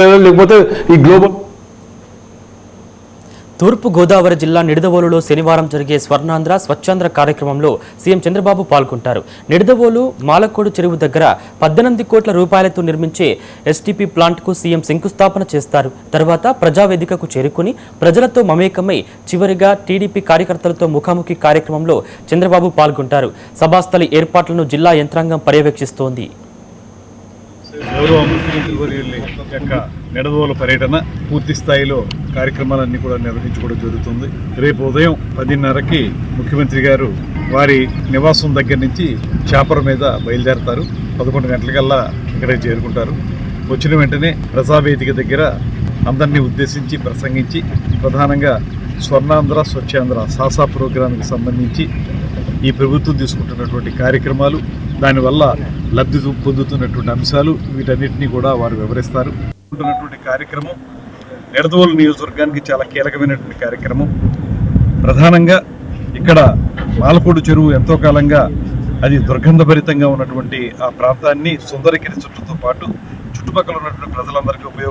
లేకపోతే ఈ గ్లోబల్. తూర్పు గోదావరి జిల్లా నిడదవోలులో శనివారం జరిగే స్వర్ణాంధ్ర స్వచ్ఛాంధ్ర కార్యక్రమంలో సీఎం చంద్రబాబు పాల్గొంటారు. నిడదవోలు మాలకోడు చెరువు దగ్గర 18 కోట్ల రూపాయలతో నిర్మించే ఎస్టీపీ ప్లాంట్కు సీఎం శంకుస్థాపన చేస్తారు. తర్వాత ప్రజావేదికకు చేరుకుని ప్రజలతో మమేకమై చివరిగా టీడీపీ కార్యకర్తలతో ముఖాముఖి కార్యక్రమంలో చంద్రబాబు పాల్గొంటారు. సభాస్థలి ఏర్పాట్లను జిల్లా యంత్రాంగం పర్యవేక్షిస్తోంది. గౌరవ ముఖ్యమంత్రి వర్యుల యొక్క నిడదవోలు పర్యటన పూర్తి స్థాయిలో కార్యక్రమాలన్నీ కూడా నిర్వహించుకోవడం జరుగుతుంది. రేపు ఉదయం 10:30కి ముఖ్యమంత్రి గారు వారి నివాసం దగ్గర నుంచి చాపర మీద బయలుదేరతారు. 11 గంటలకల్లా ఇక్కడికి చేరుకుంటారు. వచ్చిన వెంటనే ప్రజావేదిక దగ్గర అందరినీ ఉద్దేశించి ప్రసంగించి ప్రధానంగా స్వర్ణాంధ్ర స్వచ్ఛాంధ్ర సాసా ప్రోగ్రాంకి సంబంధించి ఈ ప్రభుత్వం తీసుకుంటున్నటువంటి కార్యక్రమాలు, దానివల్ల లబ్ధి పొందుతున్నటువంటి అంశాలు, వీటన్నిటినీ కూడా వారు వివరిస్తారు. కార్యక్రమం నిడదవోలు నియోజకవర్గానికి చాలా కీలకమైనటువంటి కార్యక్రమం. ప్రధానంగా ఇక్కడ మాలకోడు చెరువు ఎంతో కాలంగా అది దుర్గంధభరితంగా ఉన్నటువంటి ఆ ప్రాంతాన్ని సుందరీకరించడంతో పాటు చుట్టుపక్కల ఉన్నటువంటి ప్రజలందరికీ ఉపయోగం